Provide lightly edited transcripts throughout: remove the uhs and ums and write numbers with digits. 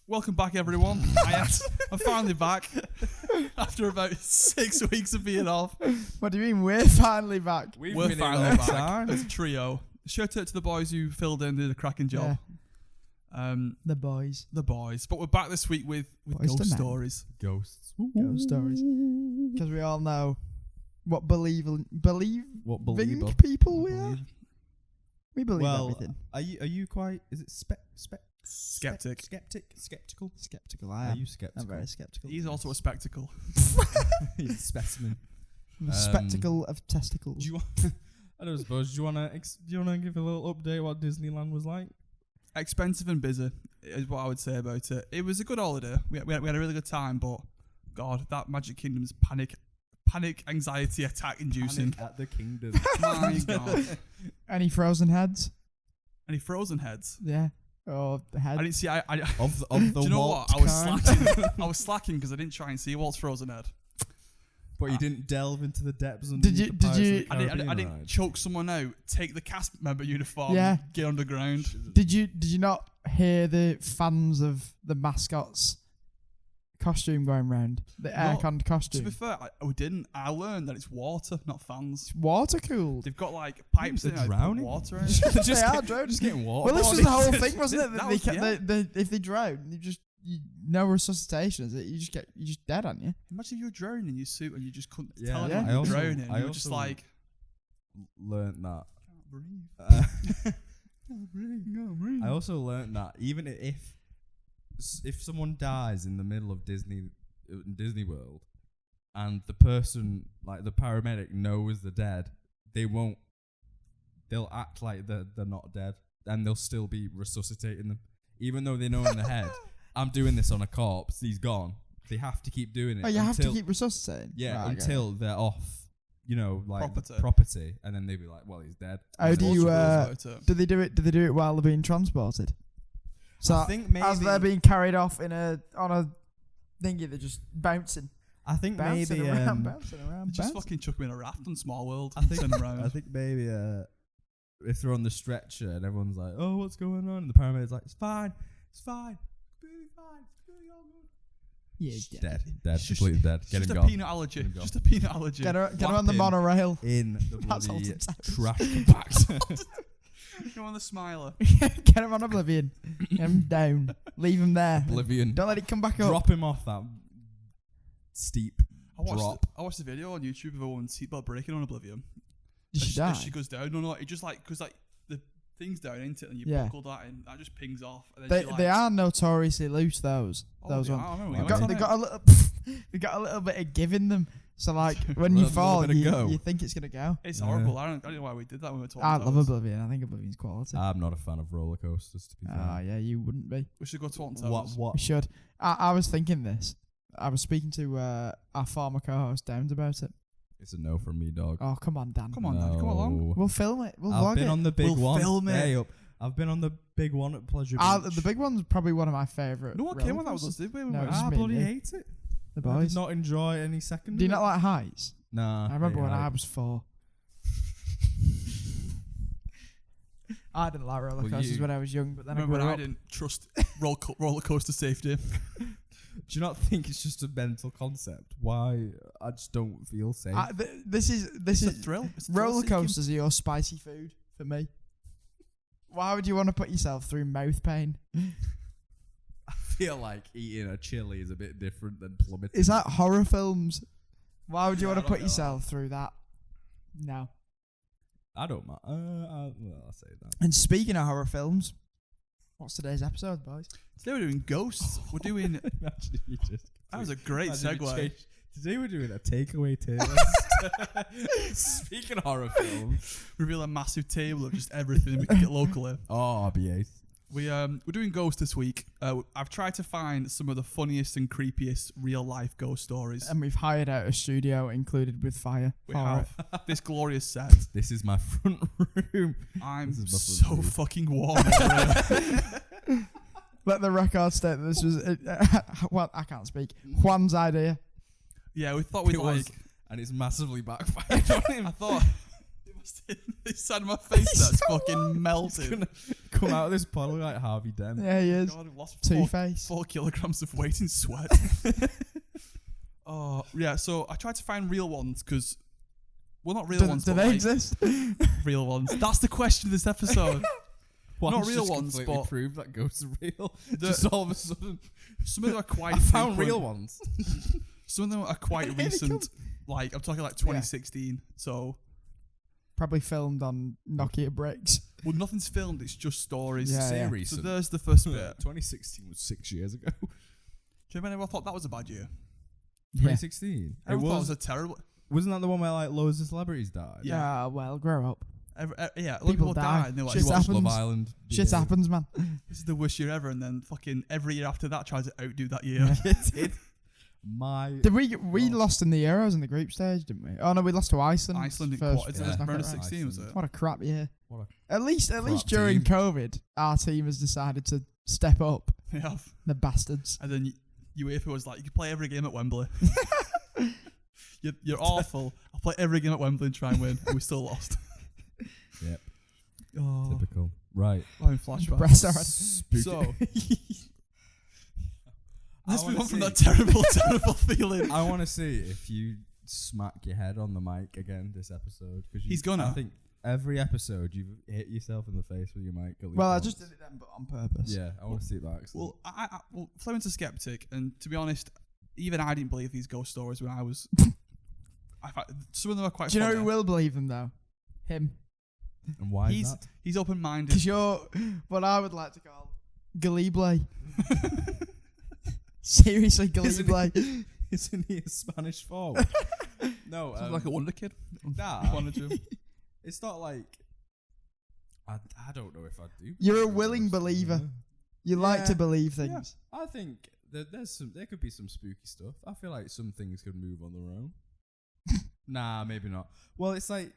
Welcome back, everyone. I'm finally back after about 6 weeks of being off. What do you mean we're finally back? We're finally back as a trio. Shout out to the boys who filled in, did a cracking job. Yeah. The boys. But we're back this week with ghost stories. Ghosts. Ghost stories. Because we all know what believing believer people we are. We believe everything. Are you quite? Is it Skeptic. Skeptical. Skeptical. I am. Are you skeptical? I'm very skeptical. He's also a spectacle. He's a specimen. I'm a spectacle of testicles. Do you want? I don't suppose. Do you wanna give a little update what Disneyland was like? Expensive and busy is what I would say about it. It was a good holiday. We had a really good time, but God, that Magic Kingdom's panic, anxiety attack inducing. Panic at the kingdom. My God. Any frozen heads? Any frozen heads? Yeah. Or heads? I didn't see. of the do you know Walt what? I was kind. slacking. I was slacking because I didn't try and see Walt's frozen head. But you didn't delve into the depths. Did you? I didn't choke someone out, take the cast member uniform, get underground. Did you not hear the fans of the mascots costume going round? The air-conned costume. To be fair, we didn't. I learned that it's water, not fans. It's water cooled. They've got like pipes in it, drowning. Water in it. They are drowning. Just getting water. Well, this was the whole thing, wasn't it? That If they drown, no resuscitation, is it? You just dead, aren't you? Imagine if you were drowning in your suit and you just couldn't tell Yeah. anyone you were drowning. You were just like, learned that. Can't breathe. I also learned that even if someone dies in the middle of Disney World, and the person, like the paramedic, knows they're dead, they'll act like they're not dead, and they'll still be resuscitating them, even though they know in their head, I'm doing this on a corpse, he's gone. They have to keep doing it. Oh, you have to keep resuscitating? Yeah, right, until they're off, like property, and then they'll be like, well, he's dead. How do you, do they do it while they're being transported? So I think maybe as they're being carried off on a thingy, they're just bouncing. I think bouncing maybe around. Just fucking chuck me in a raft on Small World. I think maybe if they're on the stretcher and everyone's like, oh, what's going on? And the paramedic's like, it's fine, completely fine, it's completely all good. Yeah, he's dead. Completely dead. Get him gone. Just a peanut allergy. Get her on the monorail. In the bloody trash compactor. Go on the smiler. Get him on Oblivion. Get him down. Leave him there. Oblivion. Don't let it come back up. Drop him off that steep drop. I watched the video on YouTube of a woman's seatbelt breaking on Oblivion. Did she die? She goes down. No, it just like, because like the thing's down, ain't it? And you buckle that in, that just pings off. And then they are notoriously loose, those ones. They got a little bit of give in them. So like when you fall, you think it's gonna go. It's horrible. I don't know why we did that when we were talking. I love Oblivion. I think Oblivion's quality. I'm not a fan of roller coasters, to be fair. Oh yeah, you wouldn't be. We should go to Alton Towers. What? We should. I was thinking this. I was speaking to our former co-host Downs about it. It's a no from me, dog. Oh come on, Dan. Come on, Dan. Come along. We'll film it. We'll vlog it. I've been on the big one. Film it. Hey, I've been on the big one at Pleasure Beach. The big one's probably one of my favourite. No one came on that with us, did we? No, I bloody hate it. The boys. I did not enjoy any second. Do you not like heights? Nah. I remember when I was 4. I didn't like roller coasters when I was young, but then I didn't trust roller coaster safety. Do you not think it's just a mental concept? Why I just don't feel safe? This is a thrill. Roller coasters are your spicy food for me. Why would you want to put yourself through mouth pain? I feel like eating a chili is a bit different than plummeting. Is that horror films? Why would you want to put yourself through that? No. I don't mind. Well, I'll say that. And speaking of horror films, what's today's episode, boys? Today we're doing ghosts. We're doing... Imagine you just... That was a great segue. Today we're doing a takeaway tier list. Speaking of horror films, reveal a massive table of just everything we can get locally. Oh, RBA. We're doing ghosts this week. I've tried to find some of the funniest and creepiest real life ghost stories. And we've hired out a studio included with fire. We have this glorious set. This is my front room. I'm so fucking warm over Let the record state that this was... well, I can't speak. Juan's idea. Yeah, we thought we'd and it's massively backfired on him. I thought... This side of my face that's fucking melted. come out of this pod like Harvey Dent. Yeah, he is. God, I've lost Two-Face. 4 kilograms of weight in sweat. Oh, yeah, so I tried to find real ones because, well, not real ones, Do but they like exist? real ones. That's the question of this episode. Not real just ones, completely but prove that ghosts are real. Just all of a sudden, some of them are quite I found frequent. real ones. Some of them are quite Here they recent. Like, I'm talking like 2016. So, Probably filmed on Nokia bricks. well, nothing's filmed. It's just stories. Yeah, Say yeah. So recent. there's the first bit. 2016 was 6 years ago. Do you remember anyone thought that was a bad year? Yeah. 2016. Everyone thought it was a terrible. Wasn't that the one where like loads of celebrities died? Yeah, well, grow up. Yeah, a lot of People people die. died. And they're like, Shit You watched happens. Love Island. Shit Yeah. happens, man. this is the worst year ever. And then fucking every year after that tries to outdo that year. Yeah. It did. Did we God. lost in the Euros in the group stage, didn't we? Oh no, we lost to Iceland. Iceland in first, quarters. yeah. Round of knockout. 16 was it? What a crap year. What At least crap during team. COVID, our team has decided to step up. They have. The bastards. And then UEFA was like, you can play every game at Wembley. You're awful. I'll play every game at Wembley and try and win. And we still lost. Yep. Oh, Typical. Right. I'm in flashbacks. Breast already. Spooky. So, let's wanna move on from see- that terrible, terrible feeling. I want to see if you smack your head on the mic again this episode. Cause He's gonna. I think every episode you've hit yourself in the face with your mic. At least Well, I once. just did it then, but on purpose. Yeah, I want to see it back. Well, Fleming's a skeptic, and to be honest, even I didn't believe these ghost stories when I was. Some of them are quite. Do you know funny. who will believe them though? Him. And why He's is that? he's open-minded. Because you're what I would like to call Galible. Seriously, Isn't Galible. Isn't he a Spanish forward? No, Sounds like a wonder kid. nah. Wanted to. It's not like I don't know if I do. You're a believe willing ghosts, believer. yeah. You like to Yeah. believe things. I think that there could be some spooky stuff. I feel like some things could move on their own. Nah, maybe not. Well, it's like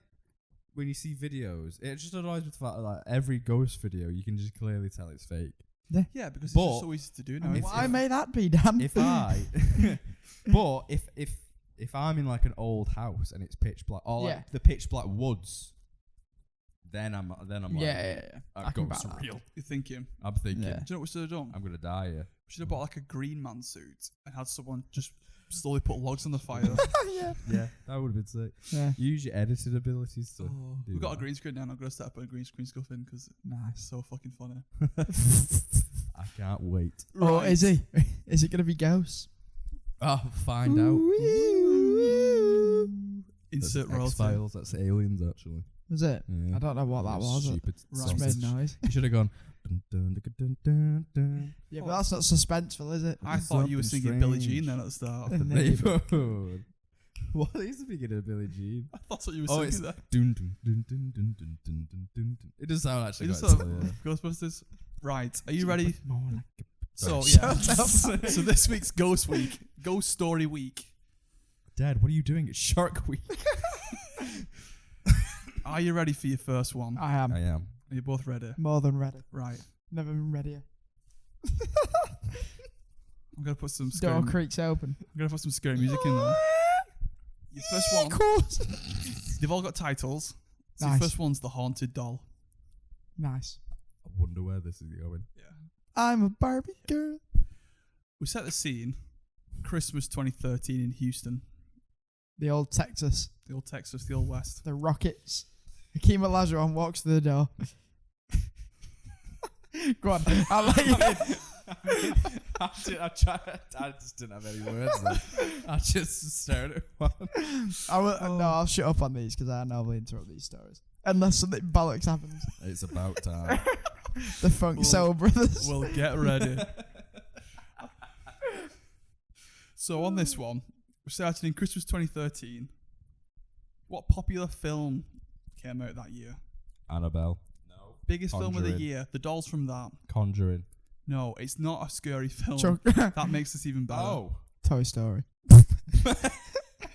when you see videos, it just annoys me the fact that like every ghost video you can just clearly tell it's fake. Yeah, because it's But- just so easy to do now. If- Why may that be, Dan? If but if I'm in like an old house and it's pitch black, or like Yeah. the pitch black woods, then I'm like, yeah. I can ghosts back are that. real. You're thinking. I'm thinking, Yeah. Do you know what we should have done? I'm gonna die here. We should have bought like a green man suit and had someone just slowly put logs on the fire. Yeah. Yeah, that would have been sick. Yeah. Use your editing abilities to. Oh, do we've got a that. green screen now. And I'm gonna start putting green screen stuff in because it's Nice. so fucking funny. I can't wait. Oh, Right. is he? Is it going to be ghosts? Oh, find out. Insert That's royalty. X-Files. That's aliens, actually. Was it? Yeah. I don't know what that was. Stupid. Right. Just sausage. made noise. You should have gone. Dun, dun, dun, dun, dun, dun. Yeah, but that's not suspenseful, is it? I thought you were Something singing Billie strange. Jean then at the start. The Neighborhood. What is the beginning of Billie Jean? That's what you were Oh, singing it's there. dun, dun, dun, dun, dun, dun, dun, dun, dun, dun. It does sound actually It quite just silly, yeah. Ghostbusters. Right, are you ready? More like a- So Sorry. yeah. So this week's Ghost Week, Ghost Story Week. Dad, what are you doing? It's Shark Week. Are you ready for your first one? I am. I am. Are you both ready? More than ready. Right. Never been readier. I'm gonna put some Door scary. I'm creaks open. gonna put some scary music in there. Your first one. Of course. They've all got titles. So Nice. your first one's The Haunted Doll. Nice. I wonder where this is going. Yeah. I'm a Barbie girl. We set the scene. Christmas 2013 in Houston, The old Texas. the old Texas, the old West. The Rockets. Hakeem Olajuwon walks through the door. Go on. I'll let you. I just didn't have any words then. I just stared at one. No, I'll shut up on these because I normally interrupt these stories. Unless something bollocks happens. It's about time. The Funk Soul Brothers. Well, get ready. So on this one, we started in Christmas 2013. What popular film came out that year? Annabelle. No. Biggest film of the Conjuring. year. The dolls from that. Conjuring. No, it's not a scary film. Chuck. That makes this even better. Oh. Toy Story.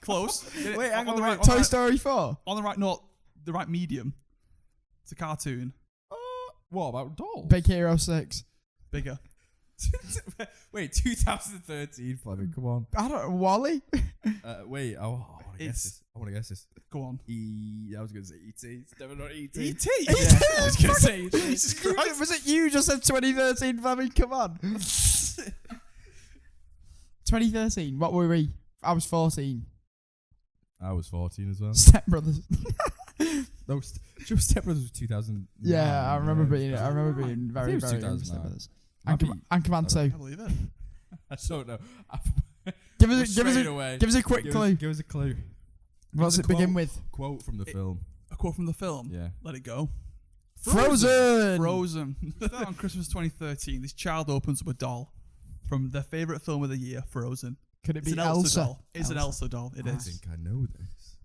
Close. Get it? Wait, hang on on, the right, wait. on the Toy right- Story 4. on the right note, the right medium. It's a cartoon. What about dolls? Big Hero 6. Bigger. Wait, 2013, Fleming. Come on. I don't know. Wally? Wait. I want to guess this. Go on. I was going to say E.T. It's never not E.T. E.T. Yeah. I was going to say E.T. Jesus Christ. Was it you just said 2013, Fleming? Come on. 2013. What were we? I was 14. I was 14 as well. Step Brothers. No, Step Brothers was 2000. Yeah, I remember being very, it was very into 2009. Step Brothers. Might be- Anchorman 2. I believe it. I don't know. Give us a quick clue. Give us a clue. What's it begin with? Quote from the film. A quote from the film. Yeah. Let it go. Frozen. On Christmas 2013, this child opens up a doll from their favourite film of the year, Frozen. Could it It's be an Elsa Elsa? doll. It's an Elsa doll. It I is. think I know this.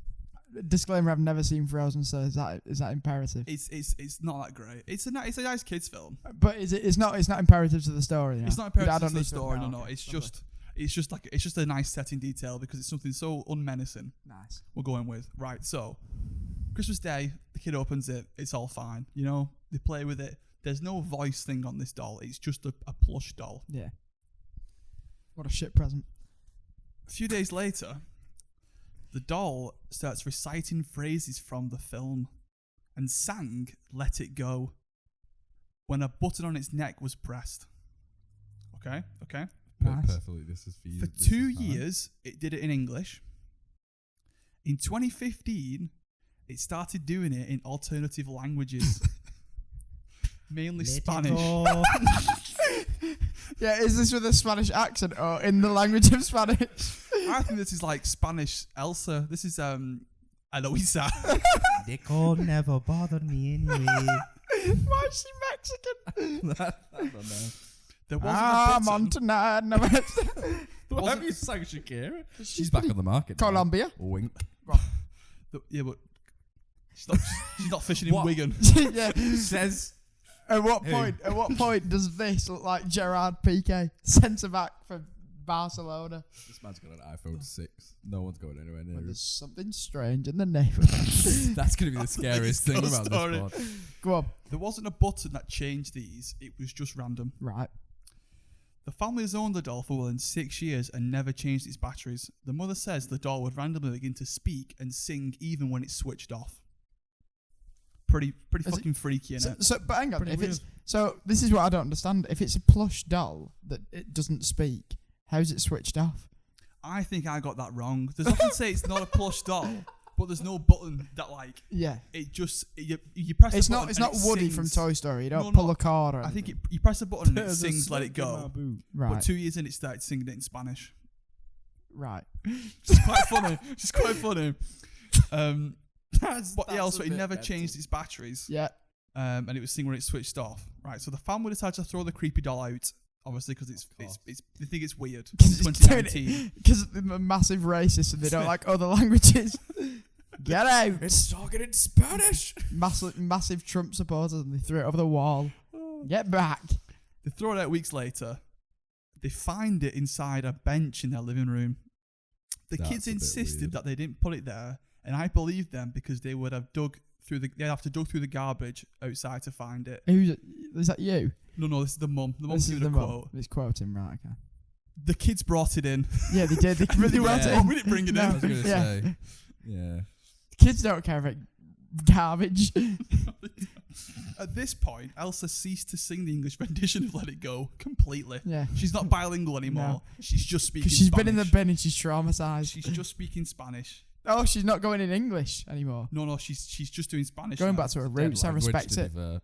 Disclaimer: I've never seen Frozen, so is that imperative? It's not that great. It's a nice kids film. But it's not imperative to the story. Yeah? It's not I imperative don't to the need to story. know. No. Okay, It's lovely. just a nice setting detail because it's something so unmenacing. Nice. We're going with right. So Christmas Day, the kid opens it. It's all fine. You know, they play with it. There's no voice thing on this doll. It's just a plush doll. Yeah. What a shit present. A few days later, the doll starts reciting phrases from the film and sang Let It Go when a button on its neck was pressed. Okay? Nice. Perfectly. This is for you. For 2 years, it did it in English. In 2015, it started doing it in alternative languages. Mainly Spanish. Yeah, is this with a Spanish accent or in the language of Spanish? I think this is like Spanish Elsa. This is Eloisa. Nicole never bothered me anyway. Why is she Mexican? I don't know. There wasn't I'm a on button. tonight. What have you sang Shakira? She's back on the market. now. Colombia. Wink. Yeah, but she's not fishing in What? Wigan. Yeah. Says At what Who? point? At what point does this look like Gerard Piqué, centre back for Barcelona? this man's got an iPhone 6. No one's going anywhere near When it. there's something strange in the neighbourhood. That's going to be the scariest thing Ghost about story. this pod. Go on. There wasn't a button that changed these. It was just random. Right. The family has owned the doll for more than 6 years and never changed its batteries. The mother says the doll would randomly begin to speak and sing even when it's switched off. Pretty fucking freaky, innit? So, but hang on. Pretty If weird. it's so, this is what I don't understand. If it's a plush doll that it doesn't speak, how's it switched off? I think I got that wrong. There's often say it's not a plush doll, but there's no button that like Yeah. it just you press. It's the not. button It's and not it Woody sings. from Toy Story. You don't No, pull no. a cord. Or I think anything. you press a button and it There's a sings "Let It snake in my Go." boot. Right. But 2 years in, it started singing it in Spanish. Right. It's quite funny. It's quite funny. But yeah, That's also a it bit never mental. changed its batteries. Yeah. And it was singing when it switched off. Right. So the family decided to throw the creepy doll out. Obviously, because it's they think it's weird. Because it's 2019. Because they're massive racists and they don't like other languages. Get out! It's talking in Spanish. Massive Trump supporters and they threw it over the wall. Get back! They throw it out weeks later. They find it inside a bench in their living room. The That's kids a bit insisted weird. that they didn't put it there, and I believed them because they would have they'd have to dug through the garbage outside to find it. Is that you? No, this is the mum. The mum's This is giving the a mum. quote. It's quoting, right? Okay. The kids brought it in. Yeah, they did. They really brought Yeah. it in. We didn't bring it No. I was going to Yeah. say. Yeah. Kids don't care about garbage. in. At this point, Elsa ceased to sing the English rendition of Let It Go completely. Yeah. She's not bilingual anymore. No. She's just speaking Because she's Spanish. been in the bin and she's traumatized. She's just speaking Spanish. Oh, she's not going in English anymore. No, she's just doing Spanish. Going now. back to her Dead roots, I language, respect to it. be fair.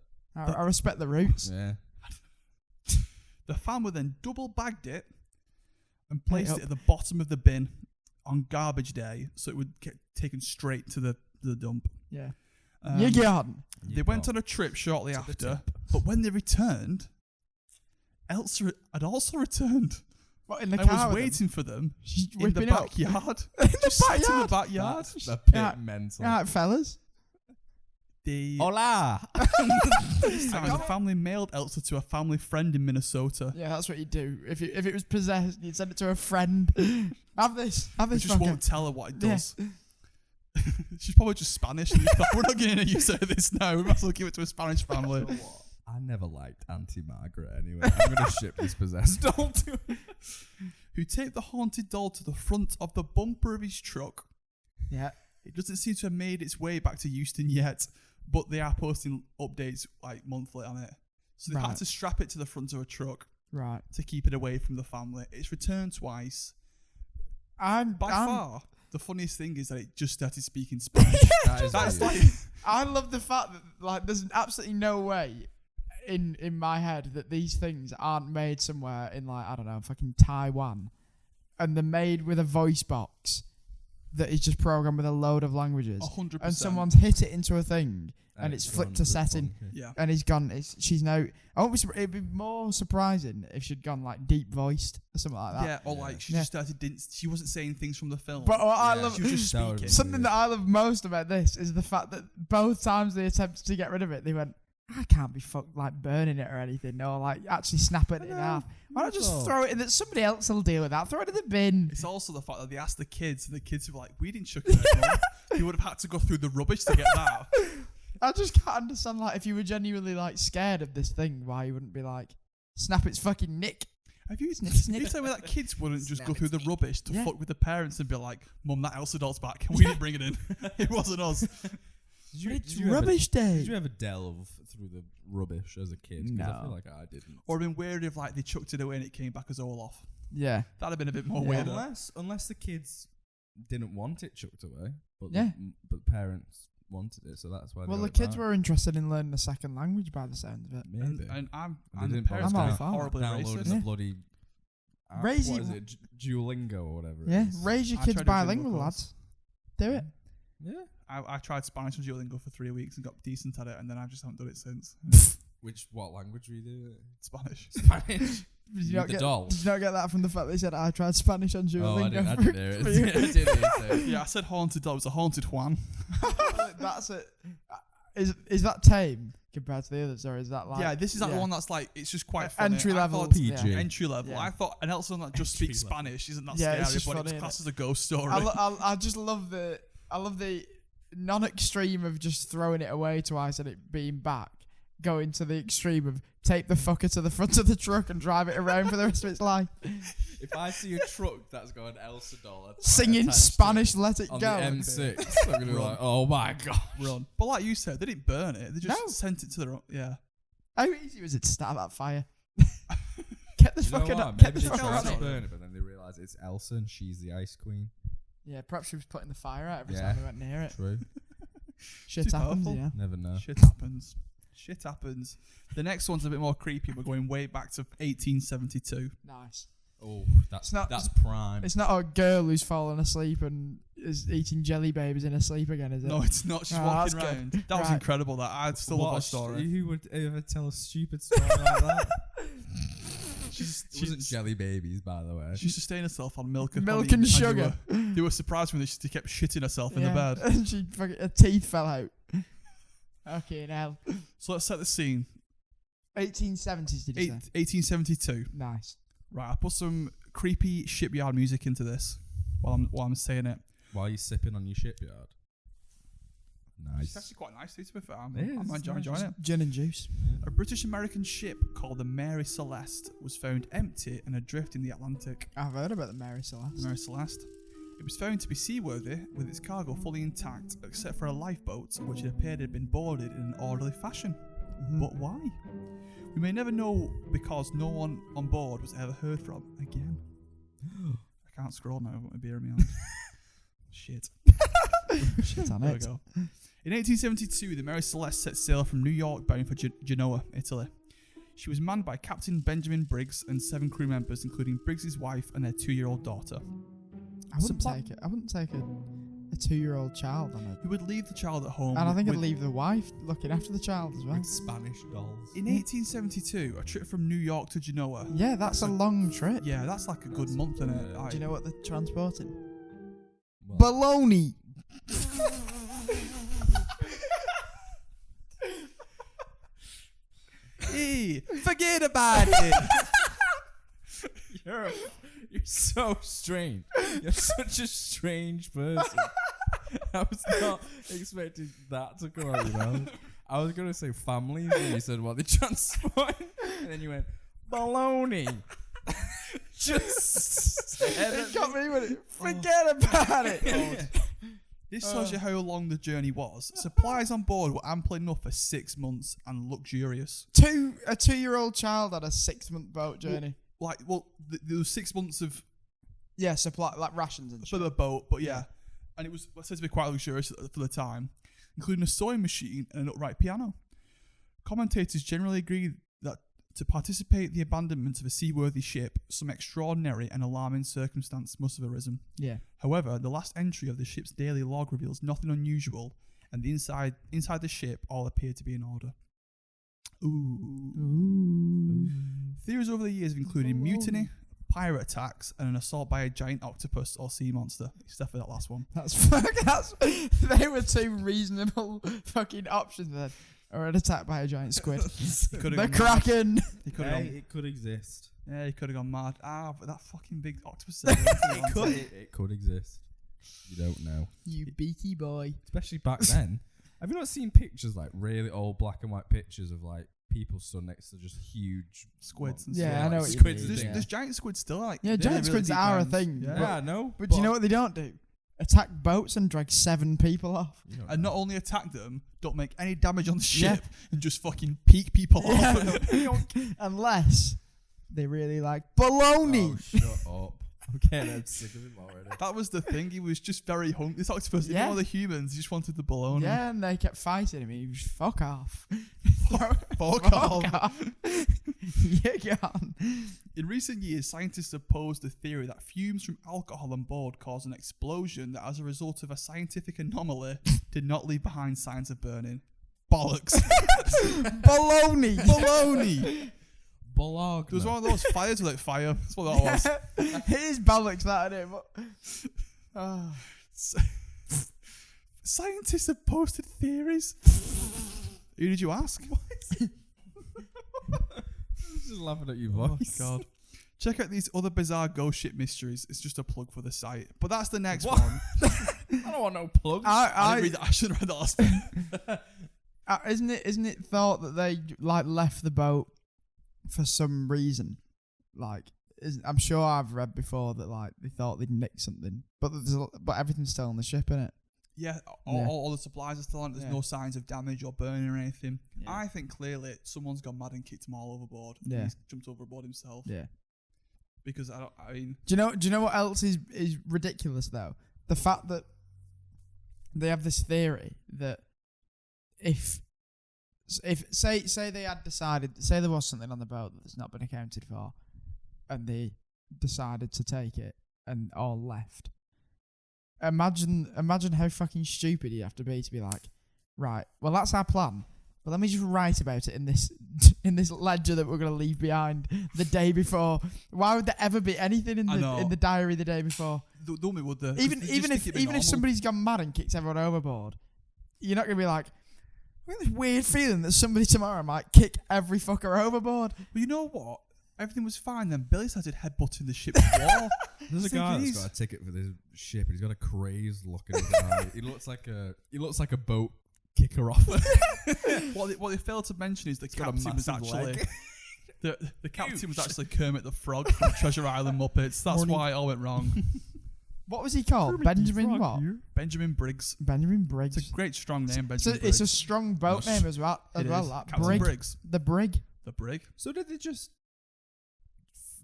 I respect the roots. Yeah. The family then double bagged it and placed up. it at the bottom of the bin on garbage day, so it would get taken straight to the dump. Yeah. Um, You gone. They went on a trip shortly To the after, but when they returned, Elsa had also returned. What, in the I car was with waiting for them She's in the whipping up. backyard. In the Just sat in the backyard. backyard. That's a bit Yeah. mental. Right, fellas. They Hola. this time the family mailed Elsa to a family friend in Minnesota. Yeah, that's what you do. If it was possessed, you'd send it to a friend. Have this. Have They this. just fucker. won't tell her what it Yeah. does. She's probably just Spanish. And they thought, we're not getting any use out of this now. We might as well give it to a Spanish family. I never liked Auntie Margaret anyway. I'm going to ship this possessed doll to him. Who taped the haunted doll to the front of the bumper of his truck. Yeah. It doesn't seem to have made its way back to Houston yet, but they are posting updates like monthly on it. So they had to strap it to the front of a truck to keep it away from the family. It's returned twice. By far, the funniest thing is that it just started speaking Spanish. That's like, I love the fact that like there's absolutely no way in my head that these things aren't made somewhere in like, I don't know, fucking Taiwan, and they're made with a voice box that is just programmed with a load of languages. 100%. And someone's hit it into a thing and it's flipped a setting. Yeah. And he's gone. She's now. It'd be more surprising if she'd gone like deep voiced or something like that. Yeah, or like she just started. She wasn't saying things from the film. But what I love, she was just speaking. Something that I love most about this is the fact that both times they attempted to get rid of it, they went, I can't be fucked like burning it or anything, or like actually snapping it in half. Why not just throw it in that somebody else will deal with that? Throw it in the bin. It's also the fact that they asked the kids, and the kids were like, "We didn't chuck it out, Mum." You would have had to go through the rubbish to get that. I just can't understand, like, if you were genuinely like scared of this thing, why you wouldn't be like, snap its fucking nick. Have you tell me that kids wouldn't just go through the rubbish to fuck with the parents and be like, "Mum, that Elsa doll's back. We didn't bring it in. It wasn't us." It's rubbish day. Did you ever delve through the rubbish as a kid? No. I feel like I didn't. Or been weird if like they chucked it away and it came back as Olaf. Yeah. That'd have been a bit more weird. Unless the kids didn't want it chucked away, but but parents wanted it, so that's why. Well, the kids were interested in learning a second language by the sound of it. Maybe. And the parents all got for horribly downloaded racist. a bloody. Raise what is it? Duolingo or whatever. Yeah, It is. raise your I kids tried a Duolingo bilingual, course. lads. Do it. Yeah. I tried Spanish and Duolingo for 3 weeks and got decent at it, and then I just haven't done it since. What language were you doing? Spanish. Spanish. Did you not the doll. Did you not get that from the fact they said I tried Spanish on Duolingo? Oh, I didn't hear it. I didn't hear it. Yeah, I said haunted doll. It was a haunted Juan. That's it. Is that tame compared to the others, or is that like? Yeah, this is like the one that's like it's just quite funny. Entry level. PG. Entry level. Yeah. I thought an Elsa that just Entry speaks level. Spanish isn't that Yeah, scary, it's just but funny, it's innit? classed as a ghost story. I just love the non-extreme of just throwing it away twice and it being back, going to the extreme of tape the fucker to the front of the truck and drive it around for the rest of its life. If I see a truck that's got an Elsa doll Singing Spanish, let it on go. the M6, I'm gonna be like, oh my god, Run. But like you said, they didn't burn it. They just sent it to the yeah. How easy was it to start that fire? Get the fucking up. Get Maybe the they fucker tried on to it. burn it, but then they realise it's Elsa and she's the Ice Queen. Yeah, perhaps she was putting the fire out every time we went near it. True. Shit Too happens, powerful. yeah. Never know. Shit happens. Shit happens. The next one's a bit more creepy. We're going way back to 1872. Nice. Oh, that's not- that's prime. It's not a girl who's fallen asleep and is eating jelly babies in her sleep again, is it? No, it's not. She's Oh, walking that's around. good. That was Right. incredible. That I still love that story. Who would ever tell a stupid story like that? It wasn't jelly babies, by the way. She sustained herself on milk Milk and sugar. They were surprised when she kept shitting herself in the bed. And her teeth fell out. Okay, now. So let's set the scene. 1870s, did you say? 1872. Nice. Right, I put some creepy shipyard music into this while I'm saying it. While you're sipping on your shipyard. It's Nice. actually quite nice to be fair. I'm It is, enjoying it. Gin and juice. A British-American ship called the Mary Celeste was found empty and adrift in the Atlantic. I've heard about the Mary Celeste. Mary Celeste. It was found to be seaworthy with its cargo fully intact except for a lifeboat which it appeared had been boarded in an orderly fashion. But why? We may never know because no one on board was ever heard from again. I can't scroll now. I've got my beer in my hand. Shit. Shit on There we it. go. In 1872, the Mary Celeste set sail from New York bound for Genoa, Italy. She was manned by Captain Benjamin Briggs and 7 crew members, including Briggs's wife and their 2-year-old daughter. I wouldn't take it. I wouldn't take a 2-year-old child on it. Who would leave the child at home. And I think I'd leave the wife looking after the child as well. With Spanish dolls. In 1872, a trip from New York to Genoa. Yeah, that's a long trip. Yeah, that's like a good month, isn't it? Yeah. Do you know what they're transporting? Well, Baloney. Hey, forget about it. You're so strange. You're such a strange person. I was not expecting that to come out, you know. I was gonna say families, and you said what they transporting, and then you went baloney. Just It got me with it. Forget about it. This tells you how long the journey was. Supplies on board were ample enough for 6 months and luxurious. A 2-year-old child had a 6-month boat journey. There was 6 months of Yeah, supply like rations and for shit. the boat, but yeah. And it was said to be quite luxurious for the time, including a sewing machine and an upright piano. Commentators generally agree that to participate in the abandonment of a seaworthy ship, some extraordinary and alarming circumstance must have arisen. Yeah. However, the last entry of the ship's daily log reveals nothing unusual, and the inside the ship all appeared to be in order. Ooh. Theories over the years have included mutiny, pirate attacks, and an assault by a giant octopus or sea monster. Except for that last one. They were 2 reasonable fucking options then. Or an attack by a giant squid. The Kraken. It could exist. Yeah, he could have gone mad. But that fucking big octopus. It could exist. You don't know. You beaky boy. Especially back then. Have you not seen pictures, like really old black and white pictures of like people stood next to just huge squids and Yeah, stuff. I know what you squids. mean. There's giant squids still like. Yeah, giant really squids deep are a ends. thing. Yeah. Yeah, I know. But do you know what they don't do? Attack boats and drag 7 people off. And not only attack them, don't make any damage on the ship, and just fucking peek people off. Unless they really like baloney. Oh, shut up. I'm getting sick of him already. That was the thing. He was just very hungry. This octopus, Yeah. one of the humans, he just wanted the baloney. Yeah, and they kept fighting him. He was fuck off. Fuck off. You're gone. In recent years, scientists have posed the theory that fumes from alcohol on board caused an explosion that, as a result of a scientific anomaly, did not leave behind signs of burning. Bollocks. Baloney. Baloney. Bolog. There was one of those fires without fire. That's what that was. It is bollocks that, isn't it? But, Scientists have posted theories. Who did you ask? Just laughing at your Oh voice. God. Check out these other bizarre ghost ship mysteries. It's just a plug for the site. But that's the next What? one. I don't want no plugs. I shouldn't have read the last bit. isn't it thought that they like left the boat for some reason? Like, I'm sure I've read before that like they thought they'd nick something, but everything's still on the ship, innit? Yeah, all the supplies are still on. There's Yeah. no signs of damage or burning or anything. Yeah. I think clearly someone's gone mad and kicked them all overboard. Yeah. He's jumped overboard himself. Yeah. Because Do you know what else is ridiculous though? The fact that they have this theory that if say they had decided, say there was something on the boat that's not been accounted for, and they decided to take it and all left. Imagine how fucking stupid you have to be like, right, well that's our plan, but let me just write about it in this ledger that we're gonna leave behind the day before. Why would there ever be anything in the diary the day before? Don't we would Even if somebody's gone mad and kicked everyone overboard, you're not gonna be like, I get this weird feeling that somebody tomorrow might kick every fucker overboard. But you know what? Everything was fine. Then Billy started headbutting the ship's wall. There's a guy that's got a ticket for this ship, and he's got a crazed look in his eye. He looks like a boat kicker off. What they failed to mention is the got a captain was massive actually leg. the captain was actually Kermit the Frog from Treasure Island Muppets. That's why it all went wrong. What was he called? Benjamin what? Benjamin Briggs. Benjamin Briggs. It's a great strong name, So Benjamin Briggs. it's a strong boat name as well. Captain Briggs. The Brig. The Brig. So did they just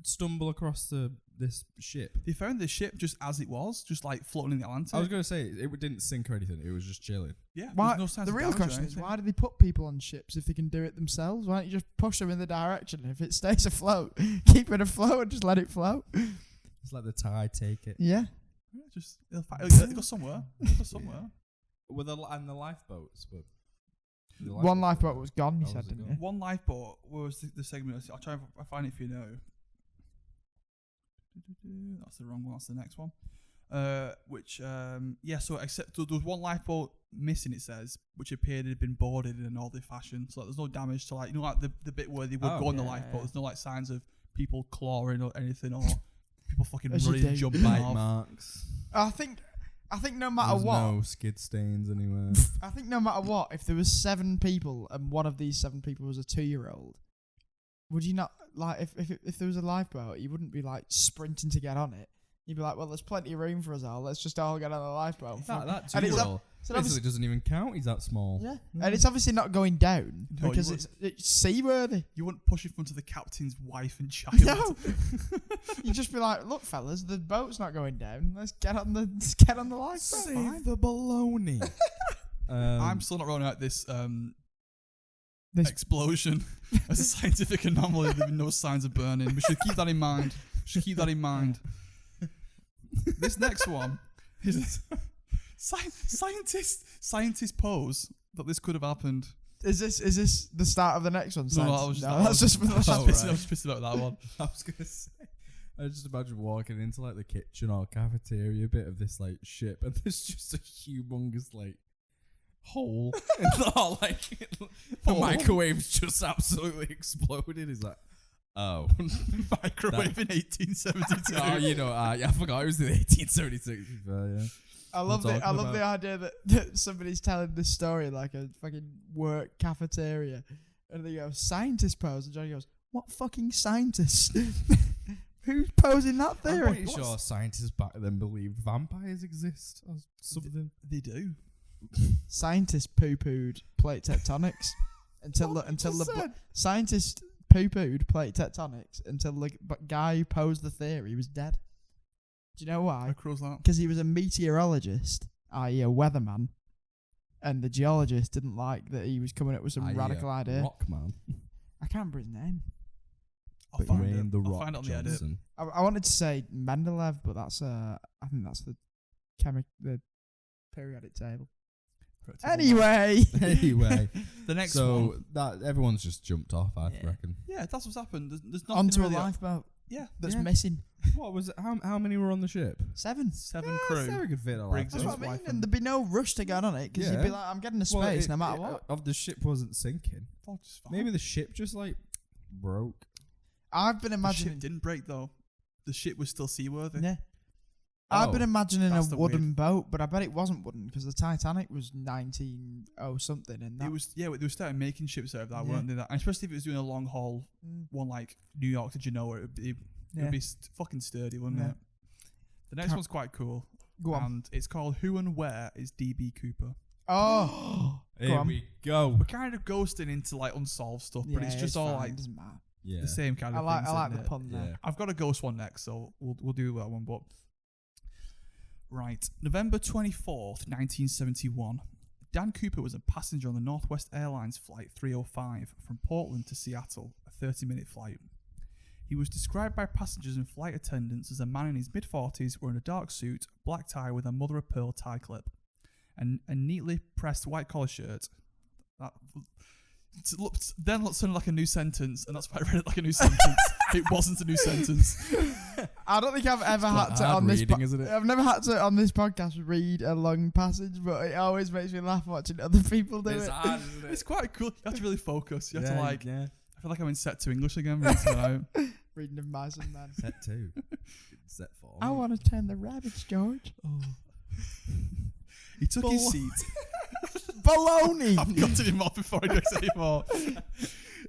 stumble across this ship? They found the ship just as it was, just like floating in the Atlantic. I was going to say, it didn't sink or anything. It was just chilling. Yeah. Why, there's no signs the of real damage or question is, anything. why do they put people on ships if they can do it themselves? Why don't you just push them in the direction? If it stays afloat, keep it afloat and just let it float. It's like the tide take it. Yeah. Yeah, just it'll go somewhere. It'll go somewhere. With the lifeboats, but One lifeboat was gone, you Oh, said, was it didn't gone? you? One lifeboat was the segment. I'll try and find it for you now. That's the wrong one. That's the next one. So except there was one lifeboat missing, it says, which appeared to have been boarded in an orderly fashion. So there's no damage to, like, you know, like the bit where they would go on the yeah, lifeboat. yeah. There's no like signs of people clawing or anything, or people fucking As you running and do. jumping bite off. marks. I think I think no matter There's what, no skid stains anywhere. I think no matter what, if there was 7 people and one of these 7 people was a 2-year-old, would you not like if there was a lifeboat, you wouldn't be like sprinting to get on it. You'd be like, well, there's plenty of room for us all. Let's just all get on the lifeboat. that And it's 2-year-old so basically doesn't even count. He's that small. Yeah, and it's obviously not going down No, because you it's seaworthy. You wouldn't push in front of the captain's wife and child. No, you'd just be like, look, fellas, the boat's not going down. Let's get on the lifeboat. Save the baloney. I'm still not rolling out this This- explosion as a scientific anomaly with no signs of burning. We should keep that in mind. This next one is scientists pose that this could have happened. Is this the start of the next one? No, Science? I was that's just for the I last was pissed about that one. I was gonna say, I just imagine walking into like the kitchen or cafeteria bit of this like ship, and there's just a humongous like hole, and all like the microwave's just absolutely exploded. Is like, oh, Microwave in 1872. oh, you know, yeah, I forgot it was in 1876. Yeah. I love We're the talking about- idea that somebody's telling this story like a fucking work cafeteria, and they go scientist pose, and Johnny goes, "What fucking scientist? Who's posing that I'm theory?" pretty sure scientists back then believed vampires exist or something. They do. Scientists poo-pooed plate tectonics until scientists poo-pooed plate tectonics until the guy who posed the theory was dead. Do you know why? How cool is that? Because he was a meteorologist, i.e. a weatherman, and the geologist didn't like that he was coming up with some radical idea. Rockman. I can't remember his name. I'll find Dwayne it. the I'll Rock find it on the edit. Johnson. I wanted to say Mendeleev, but that's I think that's the periodic table. Anyway, The next so one. that everyone's just jumped off, I Yeah. reckon. Yeah, that's what's happened. There's nothing onto really a lifeboat Yeah, that's Yeah. missing. What was it? How many were on the ship? 7. 7 Very crew. good fit. Briggs That's and what I his mean. wife And and- there'd be no rush to get on it because you'd be like, I'm getting to space no matter what. Of the ship wasn't sinking. Oh, just fine. Maybe the ship just like broke. I've been the imagining. ship didn't break though. The ship was still seaworthy. Yeah. I've been Oh, imagining a that's the wooden boat, but I bet it wasn't wooden because the Titanic was 1900 something, and that It was they were starting making ships out of that, Yeah. weren't they? That, and especially if it was doing a long haul Mm. one like New York to Genoa, it would be fucking sturdy, wouldn't Yeah. it? The next Can't- one's quite cool, Go on. and it's called "Who and Where is DB Cooper." Oh, Go Here on. we go. We're kind of ghosting into like unsolved stuff, but it's just all fine, like it doesn't matter. Yeah. the same kind I of like things. isn't the it? pun there. Yeah. I've got a ghost one next, so we'll do that one. But right, November 24th, 1971. Dan Cooper was a passenger on the Northwest Airlines flight 305 from Portland to Seattle, a 30-minute flight. He was described by passengers and flight attendants as a man in his mid-40s wearing a dark suit, black tie with a mother-of-pearl tie clip, and a neatly pressed white-collar shirt. That sounded like a new sentence, and that's why I read it like a new sentence. It wasn't a new sentence. I don't think I've ever quite had to hard on this. reading, isn't it? I've never had to on this podcast read a long passage, but it always makes me laugh watching other people do It's it. hard, isn't it? It's quite cool. You have to really focus. You have to like. Yeah. I feel like I'm in set 2 English again. Reading something out. Reading of mice and men. Set 2. Set 4. I want to turn the rabbits, George. He took his seat. Baloney. I've got him off before he does any more.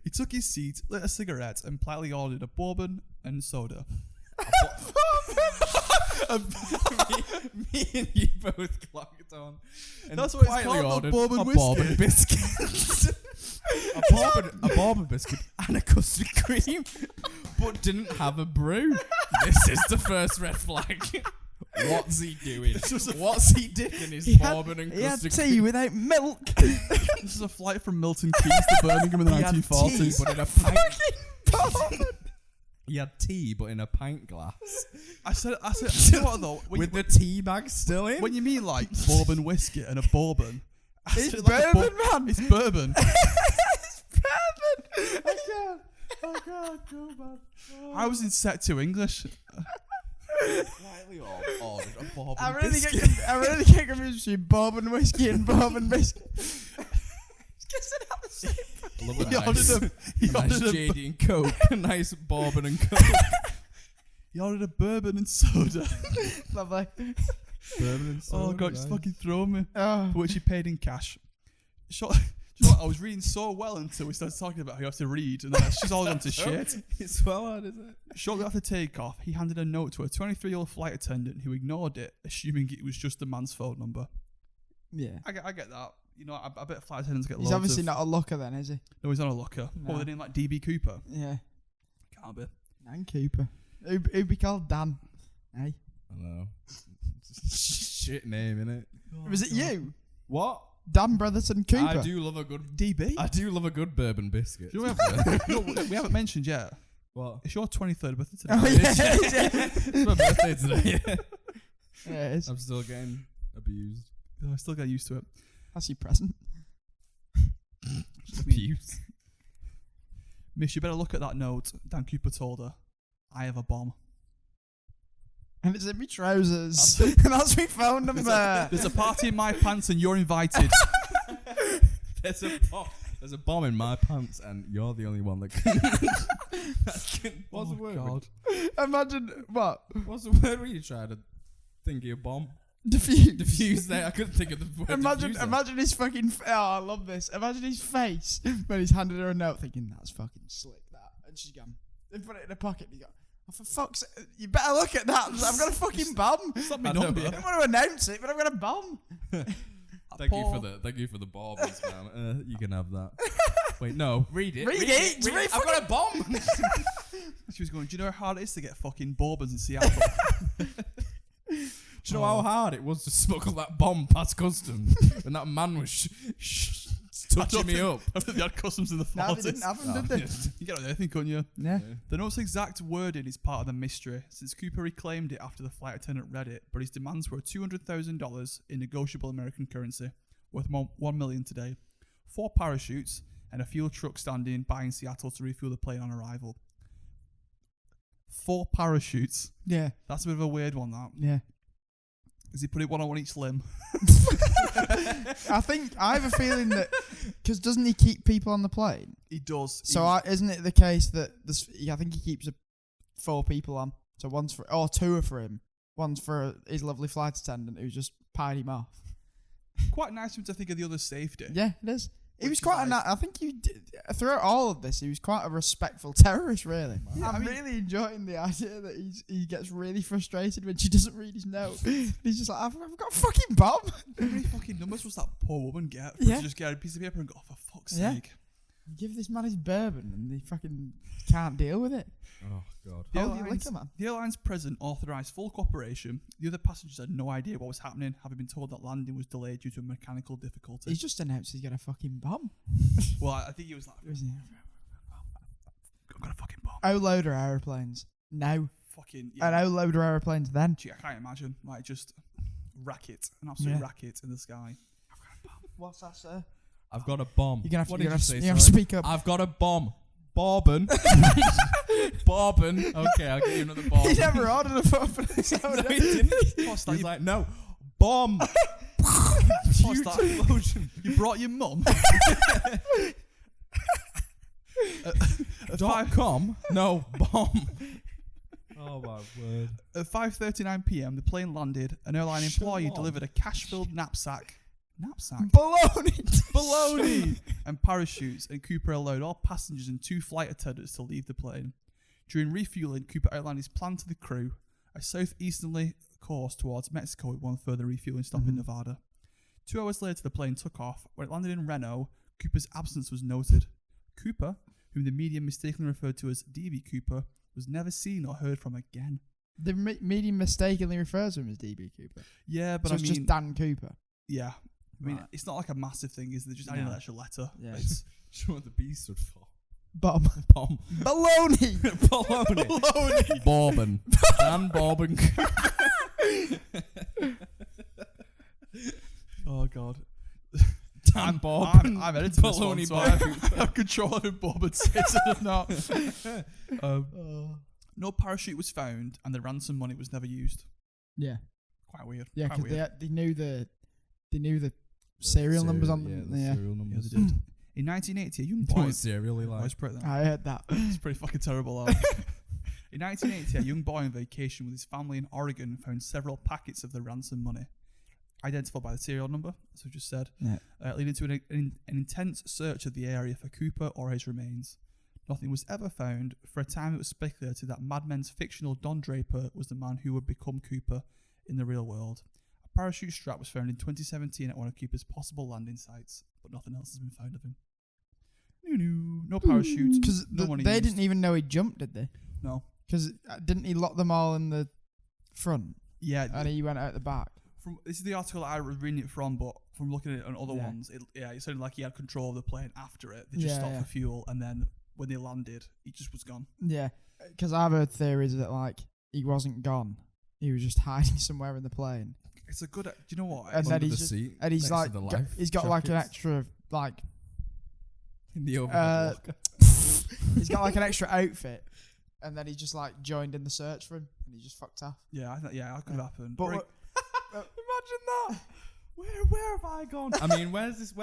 He took his seat, lit a cigarette, and politely ordered a bourbon and soda. me and you both clocked on. And That's what it's quietly called, ordered bourbon a whiskey. bourbon biscuit. a bourbon biscuit and a custard cream, but didn't have a brew. This is the first red flag. What's he doing? What's he dipping his bourbon and He had custard tea cream? without milk. This is a flight from Milton Keynes to Birmingham in the He had tea, 1940s. but in a pint. He had tea, but in a pint glass. I said, you know what though? With the tea bag still in? When you mean like bourbon whiskey and a bourbon, I It's said like a bourbon, man. It's bourbon. It's bourbon. I can't. Oh God, go man. I was in set 2 English. Slightly ordered a bourbon I really biscuit. get confused between bourbon whiskey and bourbon biscuit. Guess it have the same. Love a He nice, ordered he a nice ordered a JD and Coke, a nice bourbon and Coke. He ordered a bourbon and soda. Lovely. Bourbon and soda, Oh god, just nice. fucking throw me. Oh. For which he paid in cash. You know what? I was reading so well until we started talking about how you have to read, and then it's just all gone to shit. It's well hard, is it? Shortly after takeoff, he handed a note to a 23-year-old flight attendant who ignored it, assuming it was just the man's phone number. Yeah. I get that. You know, I bet flight attendants get He's loads obviously of... not a looker then, is he? No, he's not a looker. No. Oh, they didn't like DB Cooper. Yeah. Can't be. Dan Cooper. Who'd be called Dan? Hey. I know. Shit name, innit? Was it you? What? Dan Brotherton Cooper. I do love a good. DB? I do love a good bourbon biscuit. Do you know what we haven't mentioned yet? What? It's your 23rd birthday today. Oh, yeah. It's my birthday today. Yeah, it is. I'm still getting abused. Oh, I still get used to it. That's your present. Abused. Miss, you better look at that note. Dan Cooper told her, I have a bomb. And it's in my trousers. And that's my phone number. There's a party in my pants and you're invited. There's a bomb in my pants, and you're the only one that can. What's the word? God. Imagine what? What's the word when you try to think of a bomb? Diffuse. Diffuse there. I couldn't think of the word. diffuser. Imagine his fucking. Oh, I love this. Imagine his face when he's handed her a note, thinking that's fucking slick. That, and she's gone. They put it in her pocket. And you go, oh, for fuck's sake, you better look at that. I've got a fucking bomb. It's not my I know, number. yeah. I don't want to announce it, but I've got a bomb. Thank you for the baubles, man. You can have that. Wait, no, read it. Read it. Read it. I've got a bomb. She was going, do you know how hard it is to get fucking bourbons in Seattle? Do you know how hard it was to smuggle that bomb past customs? And that man was touching me up. I think they had customs in the 40s. No, they didn't have them, did they? You get anything, couldn't you? Yeah. The note's exact wording is part of the mystery, since Cooper reclaimed it after the flight attendant read it, but his demands were $200,000 in negotiable American currency, worth $1 million today, 4 parachutes, and a fuel truck standing by in Seattle to refuel the plane on arrival. 4 parachutes. Yeah. That's a bit of a weird one, that. Yeah. Is he putting one on each limb? I have a feeling that because doesn't he keep people on the plane? He does. So isn't it the case that I think he keeps 4 people on. So one's for 2 are for him. One's for his lovely flight attendant who just pied him off. Quite nice of him to think of the other's safety. Yeah, it is. He Which was is quite like- I think throughout all of this, he was quite a respectful terrorist, really. Yeah, I'm really enjoying the idea that he gets really frustrated when she doesn't read his note. He's just like, I've got a fucking bomb. How many fucking numbers was that poor woman get? Yeah. To just get a piece of paper and go, oh, for fuck's Yeah. sake. Give this man his bourbon and he fucking can't deal with it. Oh, God. The Holy airline's, liquor, man. the airline's president authorised full cooperation. The other passengers had no idea what was happening, having been told that landing was delayed due to a mechanical difficulty. He's just announced he's got a fucking bomb. Well, I think he was like, Was he? I've got a fucking bomb. How load are aeroplanes? No. Fucking, And how load are aeroplanes then? Gee, I can't imagine. Like, just racket. An absolute Yeah. racket in the sky. What's that, sir? I've got a bomb. You're going to What have did to you say, you have to sorry? speak up. I've got a bomb. Bourbon. Bourbon. Okay, I'll get you another bomb. He never ordered a bomb for this. No, he didn't. What's that? He's like, no, bomb. What's Huge that? explosion. You brought your mum? .com? No, bomb. Oh, my word. At 5:39 p.m., the plane landed. An airline employee on. delivered a cash-filled knapsack. Baloney. And parachutes, and Cooper allowed all passengers and 2 flight attendants to leave the plane. During refueling, Cooper outlined his plan to the crew, a southeasterly course towards Mexico with one further refueling stop in Nevada. 2 hours later, the plane took off. When it landed in Reno, Cooper's absence was noted. Cooper, whom the media mistakenly referred to as DB Cooper, was never seen or heard from again. The media mistakenly refers to him as DB Cooper. Yeah, but So I it's mean, just Dan Cooper. yeah. I mean, Right. it's not like a massive thing, is there? Just adding No. an extra letter. Yeah. It's Do you know what the B stood for? Bomb. Bomb. Baloney. Baloney. Bourbon. Dan Bourbon. oh god. Dan Bourbon. I'm editing this one, Baloney so I have control over Bourbon says it or not. No parachute was found, and the ransom money was never used. Yeah. Quite weird. Yeah, Quite because weird. they knew the serial numbers on them. The Yeah. serial Yeah, numbers. they did. In 1980, a young boy. What cereal he Oh, like? it's pretty, I heard that. it's pretty fucking terrible. That. In 1980, a young boy on vacation with his family in Oregon found several packets of the ransom money, identified by the serial number, as we just said, leading to an intense search of the area for Cooper or his remains. Nothing was ever found. For a time, it was speculated that Mad Men's fictional Don Draper was the man who would become Cooper in the real world. A parachute strap was found in 2017 at one of Cooper's possible landing sites, but nothing else has been found of him. No parachute. Because they didn't even know he jumped, did they? No. Because didn't he lock them all in the front? Yeah. And he went out the back. This is the article I was reading it from, but from looking at it on other ones, it sounded like he had control of the plane after it. They just stopped for fuel, and then when they landed, he just was gone. Yeah. Because I've heard theories that, like, he wasn't gone. He was just hiding somewhere in the plane. It's a good... Do you know what? And then he's like... He's got, like, an extra, like... In the overhead locker. He's got, like, an extra outfit. And then he just, like, joined in the search for him. And he just fucked off. Yeah, that could happen. But imagine that. Where have I gone? I mean, where's this